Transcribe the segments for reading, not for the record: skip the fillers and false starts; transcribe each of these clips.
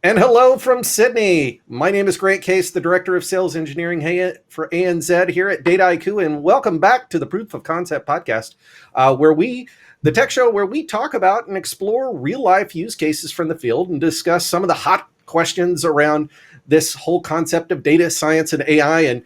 And hello from Sydney. My name is Grant Case, the Director of Sales Engineering for ANZ here at Dataiku, and welcome back to the Proof of Concept podcast, the tech show where we talk about and explore real life use cases from the field and discuss some of the hot questions around this whole concept of data science and AI. And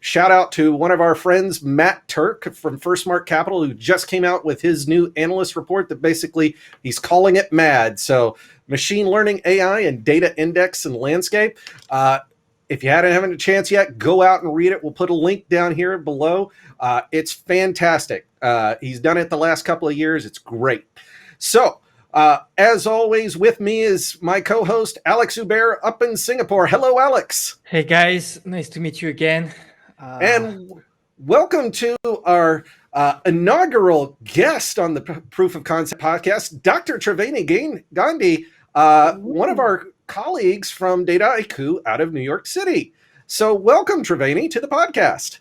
shout out to one of our friends, Matt Turk from First Mark Capital, who just came out with his new analyst report that basically he's calling it MAD. So machine learning, AI, and data index and landscape. If you haven't a chance yet, go out and read it. We'll put a link down here below. It's fantastic. He's done it the last couple of years. It's great. So, as always, with me is my co-host, Alex Hubert, up in Singapore. Hello, Alex. Hey, guys. Nice to meet you again. And welcome to our inaugural guest on the Proof of Concept podcast, Dr. Triveni Gandhi, one of our colleagues from Dataiku out of New York City. So welcome, Triveni, to the podcast.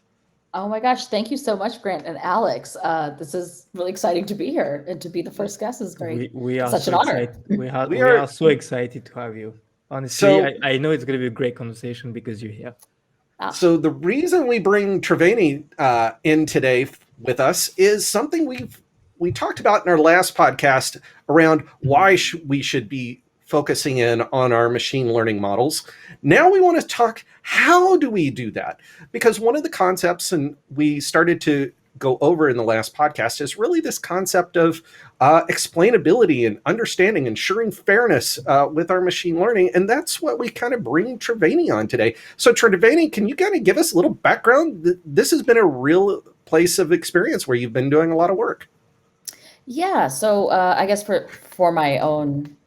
Oh my gosh, thank you so much, Grant and Alex. This is really exciting to be here, and to be the first guest is great. We are such so an honor. Excited. We are so excited to have you. Honestly, So- I know it's going to be a great conversation because you're here. So the reason we bring Triveni in today with us is something we talked about in our last podcast around why we should be focusing in on our machine learning models. Now we want to talk, how do we do that? Because one of the concepts, and we started to go over in the last podcast, is really this concept of explainability and understanding, ensuring fairness with our machine learning. And that's what we kind of bring Triveni on today. So Triveni, can you kind of give us a little background? This has been a real place of experience where you've been doing a lot of work. Yeah, so I guess for my own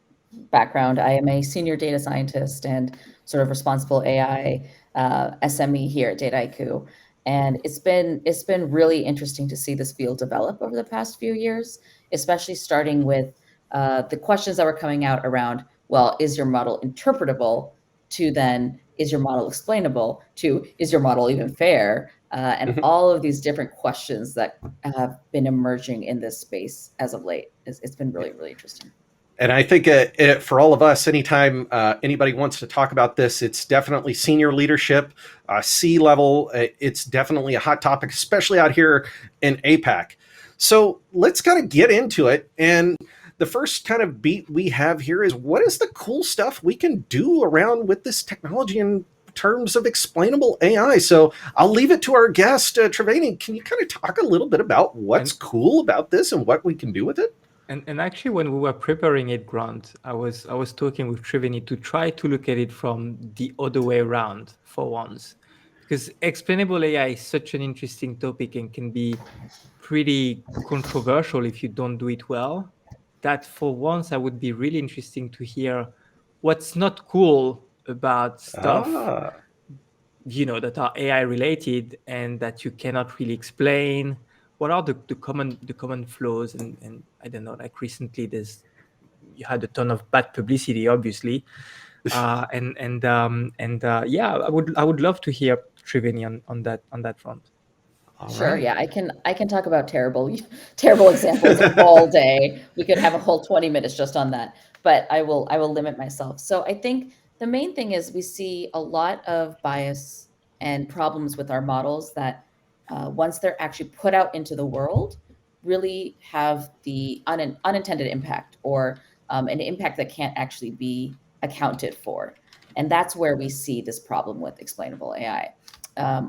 background, I am a senior data scientist and sort of responsible AI SME here at Dataiku. And it's been really interesting to see this field develop over the past few years, especially starting with the questions that were coming out around, well, is your model interpretable, to then, is your model explainable, to, is your model even fair? And all of these different questions that have been emerging in this space as of late. It's been really, really interesting. And I think for all of us, anytime anybody wants to talk about this, it's definitely senior leadership, C-level. It's definitely a hot topic, especially out here in APAC. So let's kind of get into it. And the first kind of beat we have here is, what is the cool stuff we can do around with this technology in terms of explainable AI? So I'll leave it to our guest, Triveni. Can you kind of talk a little bit about what's cool about this and what we can do with it? And actually, when we were preparing it, Grant, I was talking with Triveni to try to look at it from the other way around for once, because explainable AI is such an interesting topic and can be pretty controversial if you don't do it well. That for once, I would be really interesting to hear what's not cool about stuff, that are AI related and that you cannot really explain. What are the common flaws? And I don't know, like recently you had a ton of bad publicity, obviously. Yeah, I would love to hear Triveni on that front. Sure. Yeah, I can talk about terrible examples all day. We could have a whole 20 minutes just on that, but I will limit myself. So I think the main thing is we see a lot of bias and problems with our models that once they're actually put out into the world, really have the unintended impact, or an impact that can't actually be accounted for. And that's where we see this problem with explainable AI,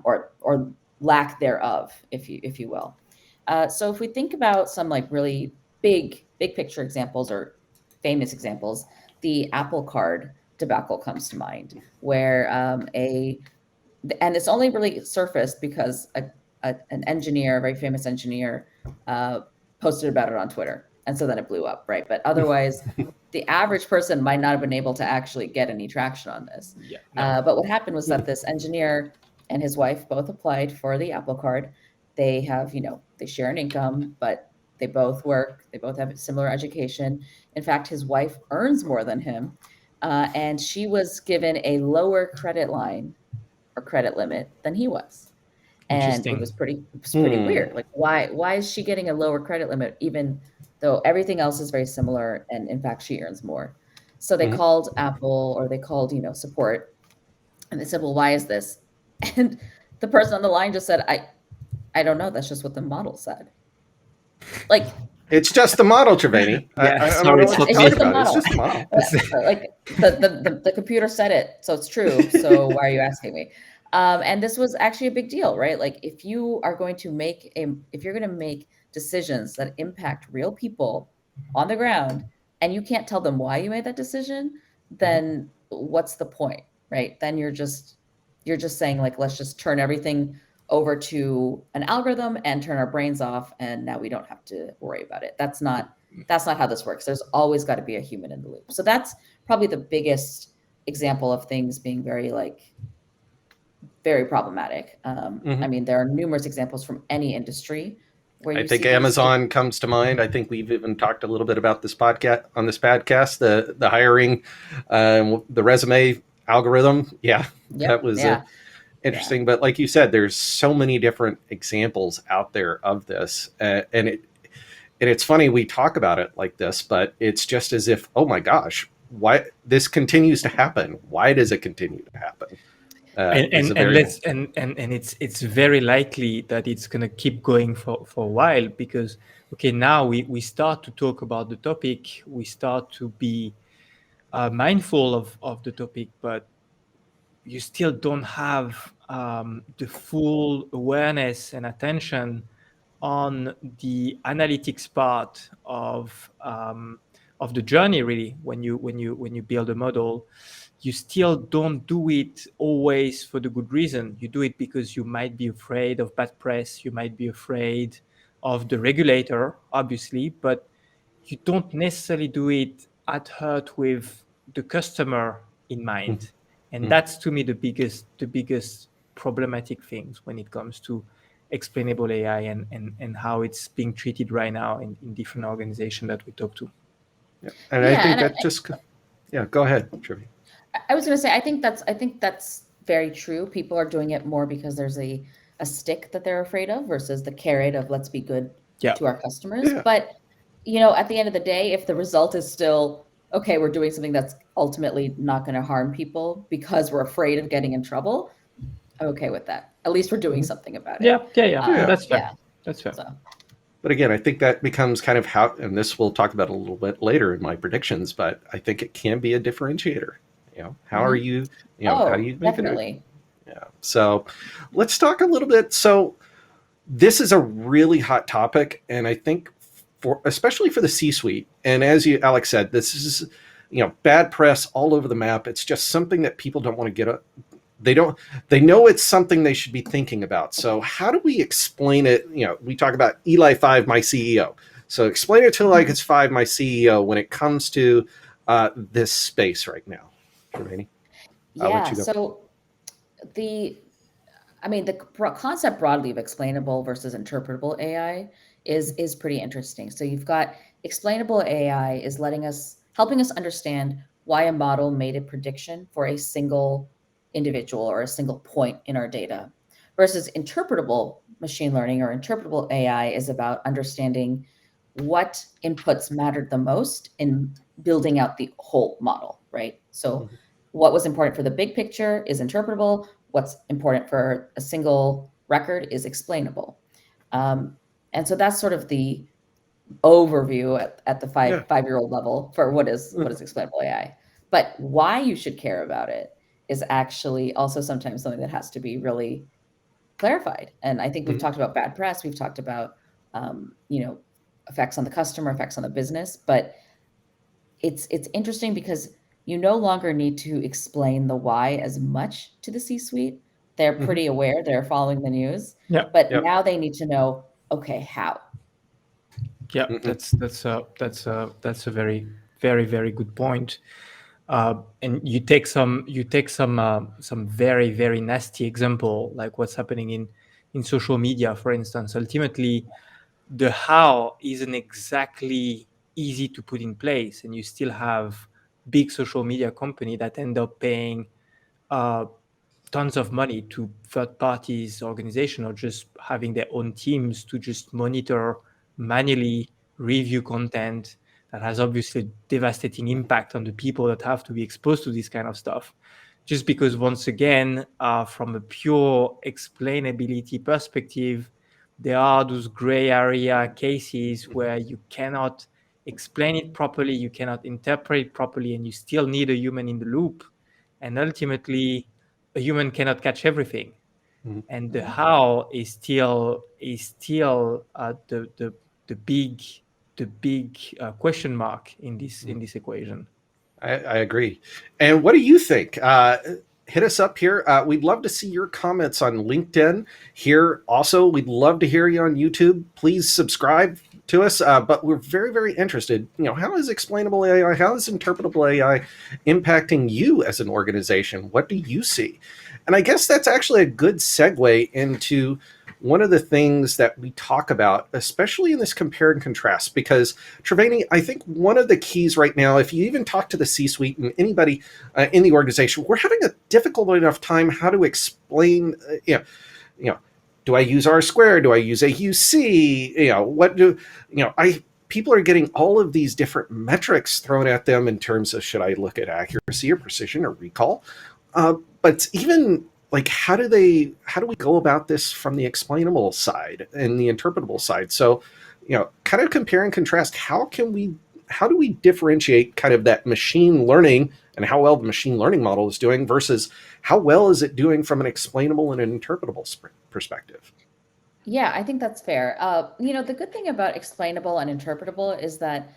or lack thereof, if you will. So if we think about some like really big picture examples or famous examples, the Apple Card debacle comes to mind, where and it's only really surfaced because an engineer, a very famous engineer, posted about it on Twitter. And so then it blew up, right? But otherwise, the average person might not have been able to actually get any traction on this. Yeah, no. But what happened was that this engineer and his wife both applied for the Apple Card. They have, they share an income, but they both work. They both have a similar education. In fact, his wife earns more than him. And she was given a lower credit line or credit limit than he was. And it was pretty weird. Like, why is she getting a lower credit limit, even though everything else is very similar? And in fact, she earns more. So they Mhm. called Apple, or they called, support, and they said, well, why is this? And the person on the line just said, I don't know. That's just what the model said. Like, It's just the model, Trevani. Yeah, I don't know sorry, what it's to it's not talk just me. the about. It's model. just the model. Like the computer said it, so it's true. So why are you asking me? And this was actually a big deal, right? Like, if you're going to make decisions that impact real people on the ground, and you can't tell them why you made that decision, then what's the point, right? Then you're just saying, like, let's just turn everything over to an algorithm and turn our brains off, and now we don't have to worry about it. That's not how this works. There's always got to be a human in the loop. So that's probably the biggest example of things being very problematic. I mean, there are numerous examples from any industry where I you think see these. Amazon comes to mind. I think we've even talked a little bit about this podcast, the hiring, the resume algorithm. Yeah, that Yep. was Yeah. interesting. But like you said, there's so many different examples out there of this, and it's funny we talk about it like this, but it's just as if, oh my gosh, why this continues to happen? Why does it continue to happen? And it's very likely that it's going to keep going for a while, because now we start to talk about the topic, we start to be mindful of the topic, but you still don't have the full awareness and attention on the analytics part of the journey. Really, when you build a model, you still don't do it always for the good reason. You do it because you might be afraid of bad press, you might be afraid of the regulator, obviously, but you don't necessarily do it at heart with the customer in mind. And that's, to me, the biggest problematic things when it comes to explainable AI and how it's being treated right now in different organizations that we talk to. Yeah. And I Yeah, think and that just, yeah, go ahead, Trivi. I was going to say, I think that's very true. People are doing it more because there's a stick that they're afraid of versus the carrot of let's be good Yeah. to our customers. Yeah. But at the end of the day, if the result is still okay, we're doing something that's ultimately not going to harm people because we're afraid of getting in trouble, I'm okay with that. At least we're doing something about it. Yeah. That's fair. Yeah. That's fair. So. But again, I think that becomes kind of how, and this we'll talk about a little bit later in my predictions, but I think it can be a differentiator. How are you, how do you make definitely. it? Yeah. So let's talk a little bit. So this is a really hot topic, and I think especially for the C-suite, and as Alex said, this is, bad press all over the map. It's just something that people don't want to get they know it's something they should be thinking about. So how do we explain it? We talk about Eli 5, my CEO. So explain it to like it's 5, my CEO, when it comes to this space right now. Trevani, I'll let Yeah. you go. So the concept broadly of explainable versus interpretable AI is pretty interesting. So you've got explainable AI is helping us understand why a model made a prediction for a single individual or a single point in our data, versus interpretable machine learning or interpretable AI is about understanding what inputs mattered the most in building out the whole model, right? So what was important for the big picture is interpretable. What's important for a single record is explainable. And so that's sort of the overview at the five-year-old level for what is explainable AI. But why you should care about it is actually also sometimes something that has to be really clarified. And I think we've talked about bad press, we've talked about effects on the customer, effects on the business, but it's interesting because you no longer need to explain the why as much to the C-suite. They're pretty aware, they're following the news. Yeah. But now they need to know, okay, how? Yeah, that's a very, very, very good point. And you take some very, very nasty example, like what's happening in social media, for instance. Ultimately, the how isn't exactly easy to put in place, and you still have big social media company that end up paying tons of money to third parties, organization, or just having their own teams to just monitor, manually review content that has obviously devastating impact on the people that have to be exposed to this kind of stuff. Just because, once again, from a pure explainability perspective, there are those gray area cases where you cannot explain it properly, you cannot interpret it properly, and you still need a human in the loop. And ultimately, a human cannot catch everything. Mhm. And the how is still the big question mark in this equation. I agree. And what do you think? Hit us up here. We'd love to see your comments on LinkedIn here. Also, we'd love to hear you on YouTube. Please subscribe to us. But we're very, very interested. How is explainable AI? How is interpretable AI impacting you as an organization? What do you see? And I guess that's actually a good segue into one of the things that we talk about, especially in this compare and contrast, because Triveni, I think one of the keys right now, if you even talk to the C-suite and anybody in the organization, we're having a difficult enough time how to explain, do I use R squared? Do I use AUC? People are getting all of these different metrics thrown at them in terms of, should I look at accuracy or precision or recall? But even like, how do we go about this from the explainable side and the interpretable side? So, kind of compare and contrast. How do we differentiate kind of that machine learning and how well the machine learning model is doing versus how well is it doing from an explainable and an interpretable perspective? Yeah, I think that's fair. The good thing about explainable and interpretable is that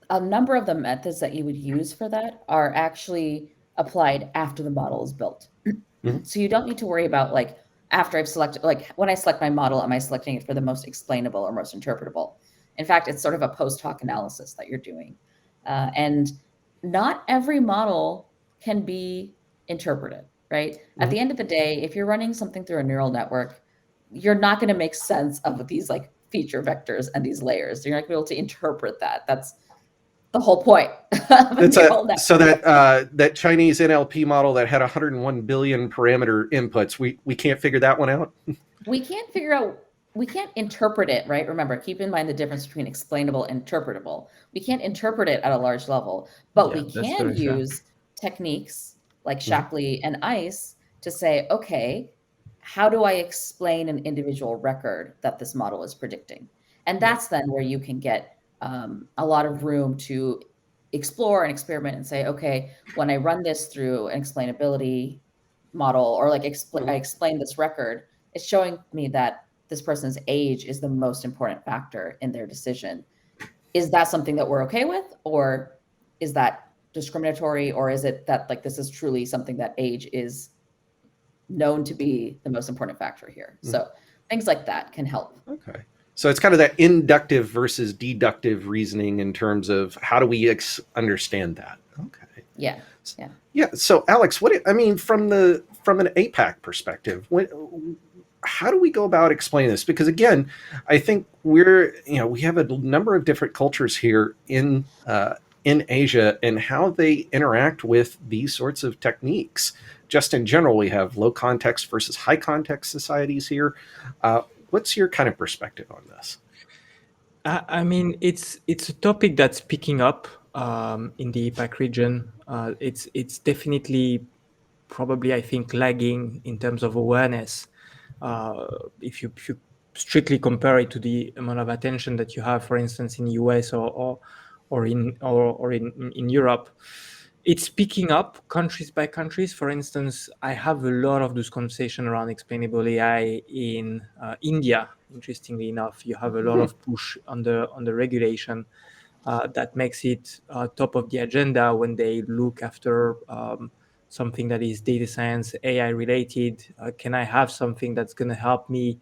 a number of the methods that you would use for that are actually applied after the model is built. Mhm. So you don't need to worry about after I've selected, when I select my model, am I selecting it for the most explainable or most interpretable? In fact, it's sort of a post hoc analysis that you're doing. And not every model can be interpreted, right? At the end of the day, if you're running something through a neural network, you're not going to make sense of these feature vectors and these layers. You're not going to be able to interpret that. That's the whole point of a neural network. So that Chinese NLP model that had 101 billion parameter inputs, we can't figure that one out. We can't interpret it, right? Remember, keep in mind the difference between explainable and interpretable. We can't interpret it at a large level, but we can use techniques like Shapley and ICE to say, okay, how do I explain an individual record that this model is predicting? And that's then where you can get a lot of room to explore and experiment and say, okay, when I run this through an explainability model or I explain this record, it's showing me that this person's age is the most important factor in their decision. Is that something that we're okay with, or is that discriminatory, or is it that this is truly something that age is known to be the most important factor here? So things like that can help. Okay. So it's kind of that inductive versus deductive reasoning in terms of how do we understand that? Okay. Yeah. So Alex, from an APAC perspective, how do we go about explaining this? Because again, I think we have a number of different cultures here in Asia and how they interact with these sorts of techniques. Just in general, we have low context versus high context societies here. What's your kind of perspective on this? It's a topic that's picking up in the APAC region. It's definitely probably, I think, lagging in terms of awareness. If you strictly compare it to the amount of attention that you have, for instance, in the US or in Europe, it's picking up countries by countries. For instance, I have a lot of this conversation around explainable AI in India. Interestingly enough, you have a lot of push on the regulation that makes it top of the agenda when they look after something that is data science, AI related. Can I have something that's going to help me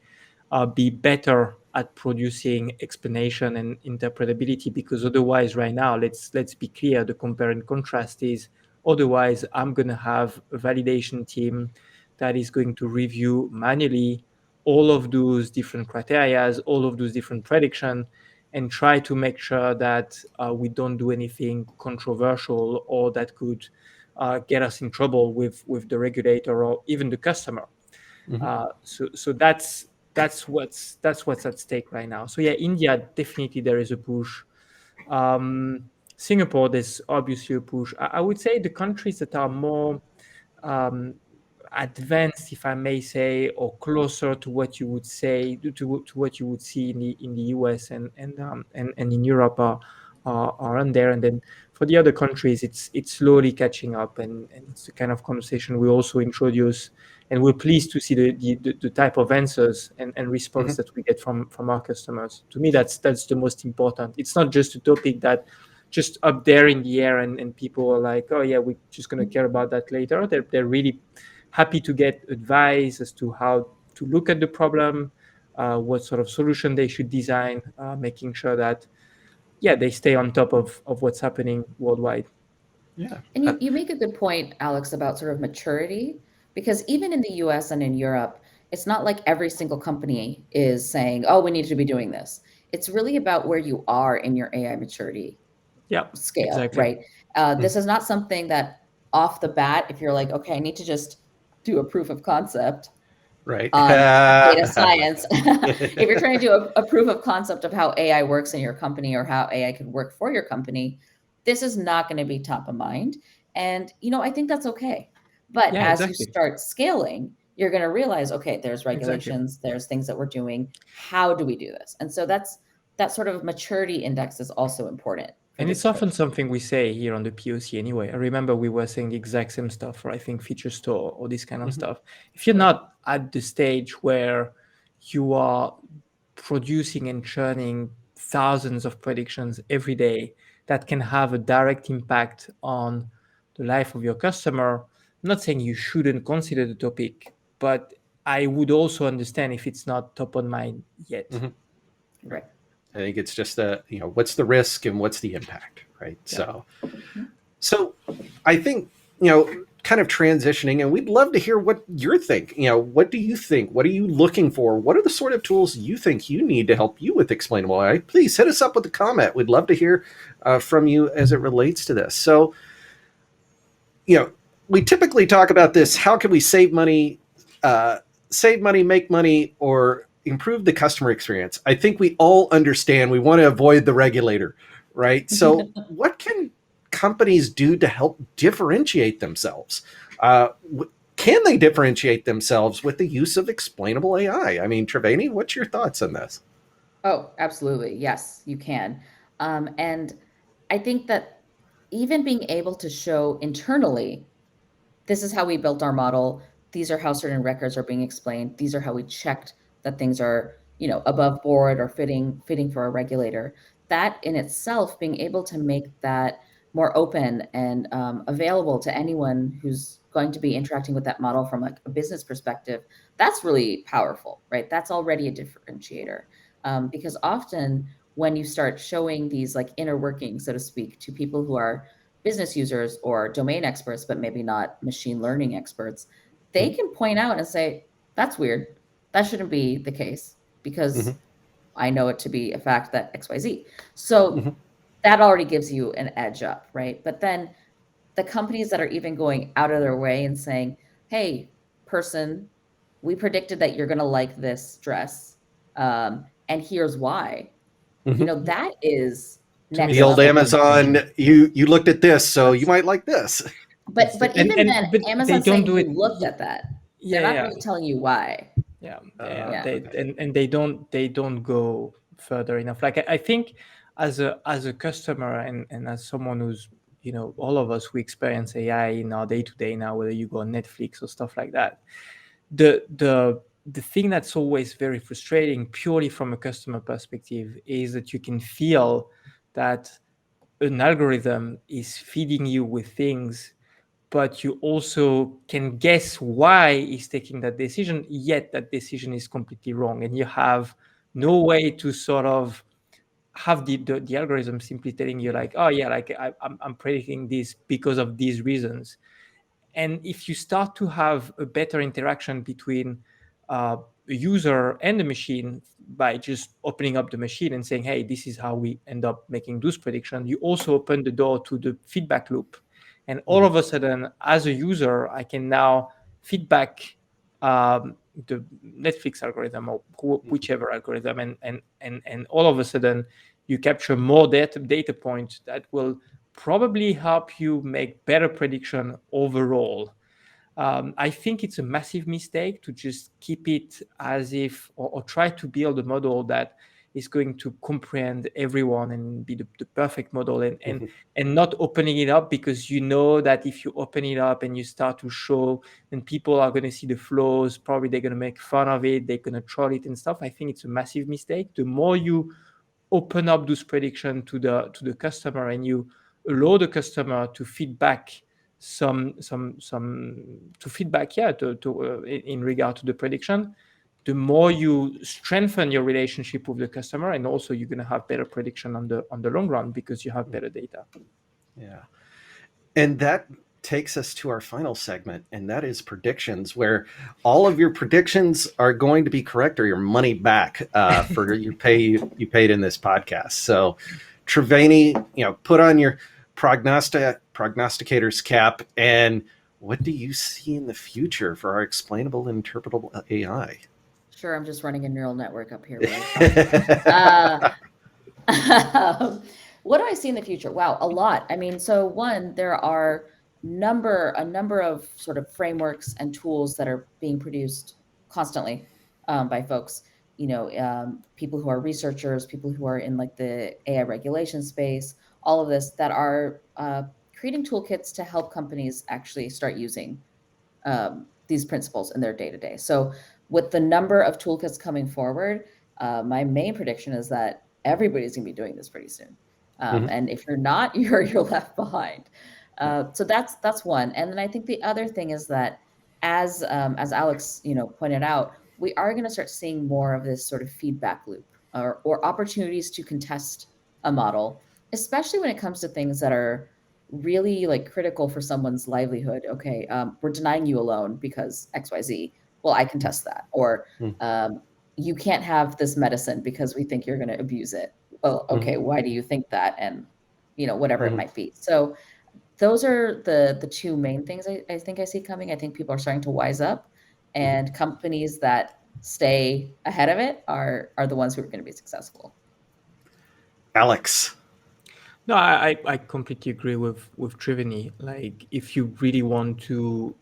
be better at producing explanation and interpretability? Because otherwise, right now, let's be clear, the compare and contrast is otherwise I'm going to have a validation team that is going to review manually all of those different criteria, all of those different predictions, and try to make sure that we don't do anything controversial or that could get us in trouble with the regulator or even the customer. So that's what's at stake right now. So yeah, India, definitely there is a push. Singapore, there's obviously a push. I would say the countries that are more um, advanced, if I may say, or closer to what you would say to what you would see in the US and in Europe are on there. And then for the other countries, it's slowly catching up, and it's the kind of conversation we also introduce. And we're pleased to see the type of answers and response Mhm. that we get from our customers. To me, that's the most important. It's not just a topic that just up there in the air and people are like, oh yeah, we're just going to care about that later. They're really happy to get advice as to how to look at the problem, what sort of solution they should design, making sure that they stay on top of what's happening worldwide. Yeah. And you make a good point, Alex, about sort of maturity, because even in the US and in Europe, it's not like every single company is saying, oh, we need to be doing this. It's really about where you are in your AI maturity Yeah, scale, exactly. right? This is not something that off the bat, if you're like, okay, I need to just do a proof of concept Right. on data science. If you're trying to do a proof of concept of how AI works in your company or how AI could work for your company, this is not going to be top of mind. And, I think that's okay. But Yeah, as you exactly. start scaling, you're going to realize, okay, there's Exactly. regulations, there's things that we're doing. How do we do this? And so that sort of maturity index is also important. And it's often something we say here on the POC anyway. I remember we were saying the exact same stuff for, I think, Feature Store or this kind of stuff. If you're not at the stage where you are producing and churning thousands of predictions every day that can have a direct impact on the life of your customer, I'm not saying you shouldn't consider the topic, but I would also understand if it's not top of mind yet. Mhm. Right. I think it's just what's the risk and what's the impact, right? Yeah. So I think, kind of transitioning, and we'd love to hear what you're thinking. What do you think? What are you looking for? What are the sort of tools you think you need to help you with Explainable AI? Please hit us up with a comment. We'd love to hear from you as it relates to this. So, we typically talk about this. How can we save money, make money, or improve the customer experience? I think we all understand we want to avoid the regulator, right? So what can companies do to help differentiate themselves? Can they differentiate themselves with the use of explainable AI? I mean, Triveni, what's your thoughts on this? Oh, absolutely. Yes, you can. And I think that even being able to show internally, this is how we built our model. These are how certain records are being explained. These are how we checked that things are, above board or fitting for a regulator. That in itself, being able to make that more open and available to anyone who's going to be interacting with that model from a business perspective, that's really powerful, right? That's already a differentiator. Because often when you start showing these like inner workings, so to speak, to people who are business users or domain experts, but maybe not machine learning experts, they can point out and say, that's weird. That shouldn't be the case because I know it to be a fact that XYZ. So that already gives you an edge up, right? But then the companies that are even going out of their way and saying, hey, person, we predicted that you're going to like this dress. And here's why. That is To me, next The old that's the level. game Amazon, changer. you looked at this, so you That's might like this. But even then, but they Amazon don't saying do you it. looked at that, they're Yeah, not yeah, really telling you why. yeah. Yeah. They Okay. and they don't go further enough. Like I think as a customer and as someone who's all of us, we experience AI in our day to day now, whether you go on Netflix or stuff like that. The thing that's always very frustrating, purely from a customer perspective, is that you can feel that an algorithm is feeding you with things, but you also can guess why he's taking that decision, yet that decision is completely wrong. And you have no way to sort of have the algorithm simply telling you like, oh yeah, like I'm predicting this because of these reasons. And if you start to have a better interaction between a user and the machine by just opening up the machine and saying, hey, this is how we end up making those predictions, you also open the door to the feedback loop. And all of a sudden, as a user, I can now feedback the Netflix algorithm or whichever algorithm. And all of a sudden, you capture more data points that will probably help you make better prediction overall. I think it's a massive mistake to just keep it as if, or try to build a model that is going to comprehend everyone and be the perfect model, and not opening it up, because you know that if you open it up and you start to show, then people are going to see the flaws. Probably they're going to make fun of it. They're going to troll it and stuff. I think it's a massive mistake. The more you open up those predictions to the customer, and you allow the customer to feedback in regard to the prediction, the more you strengthen your relationship with the customer, and also you're going to have better prediction on the long run because you have better data. Yeah. And that takes us to our final segment, and that is predictions, where all of your predictions are going to be correct, or your money back for you paid in this podcast. So Triveni, put on your prognosticator's cap, and what do you see in the future for our explainable and interpretable AI? Sure, I'm just running a neural network up here. Right? What do I see in the future? Wow, a lot. I mean, so one, there are a number of sort of frameworks and tools that are being produced constantly by folks. People who are researchers, people who are in like the AI regulation space, all of this, that are creating toolkits to help companies actually start using these principles in their day-to-day. So with the number of toolkits coming forward, my main prediction is that everybody's going to be doing this pretty soon. And if you're not, you're left behind. So that's one. And then I think the other thing is that as Alex pointed out, we are going to start seeing more of this sort of feedback loop or opportunities to contest a model, especially when it comes to things that are really like critical for someone's livelihood. Okay, we're denying you a loan because XYZ. Well, I contest that. Or you can't have this medicine because we think you're going to abuse it. Well, okay, why do you think that? And whatever it might be. So those are the two main things I think I see coming. I think people are starting to wise up, and companies that stay ahead of it are the ones who are going to be successful. Alex. No, I completely agree with Triveni. Like, if you really want to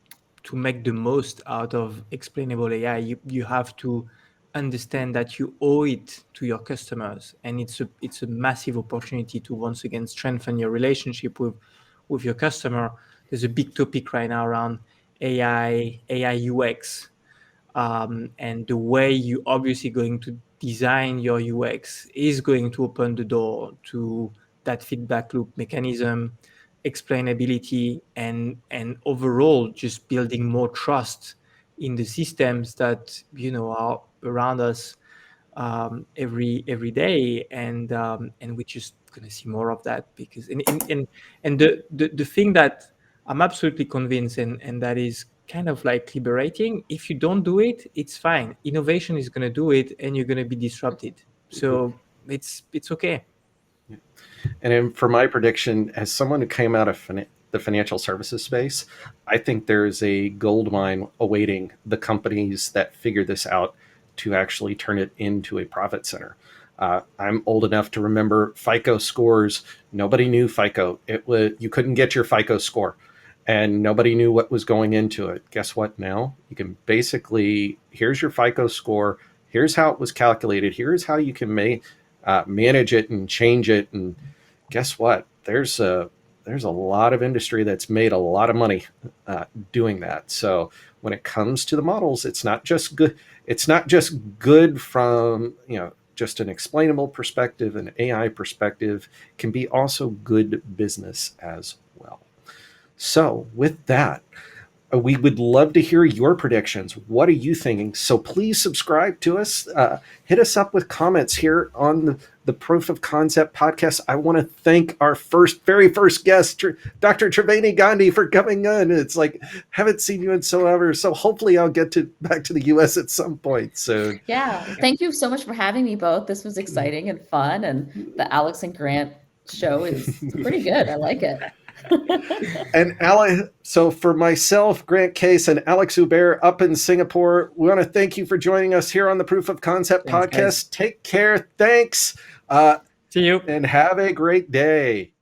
make the most out of explainable AI, you have to understand that you owe it to your customers, and it's a massive opportunity to once again strengthen your relationship with your customer. There's a big topic right now around AI UX, and the way you obviously going to design your UX is going to open the door to that feedback loop mechanism, explainability, and overall just building more trust in the systems that are around us every day, and we're just gonna see more of that, because and the thing that I'm absolutely convinced, and that is kind of like liberating. If you don't do it, it's fine. Innovation is gonna do it, and you're gonna be disrupted. So it's okay. And then for my prediction, as someone who came out of the financial services space, I think there's a gold mine awaiting the companies that figure this out to actually turn it into a profit center. I'm old enough to remember FICO scores. Nobody knew FICO. You couldn't get your FICO score, and nobody knew what was going into it. Guess what? Now you can basically, here's your FICO score. Here's how it was calculated. Here's how you can manage it and change it. And guess what? There's a lot of industry that's made a lot of money doing that. So when it comes to the models, it's not just good. It's not just good from just an explainable perspective, an AI perspective. It can be also good business as well. So with that, we would love to hear your predictions. What are you thinking? So please subscribe to us. Hit us up with comments here on the Proof of Concept podcast. I want to thank our very first guest, Dr. Triveni Gandhi, for coming on. It's like, haven't seen you in so ever. So hopefully I'll get back to the US at some point soon. Yeah. Thank you so much for having me both. This was exciting and fun. And the Alex and Grant show is pretty good. I like it. And so for myself, Grant Case, and Alex Hubert up in Singapore, we want to thank you for joining us here on the Proof of Concept podcast. Guys. Take care. Thanks. See you. and have a great day.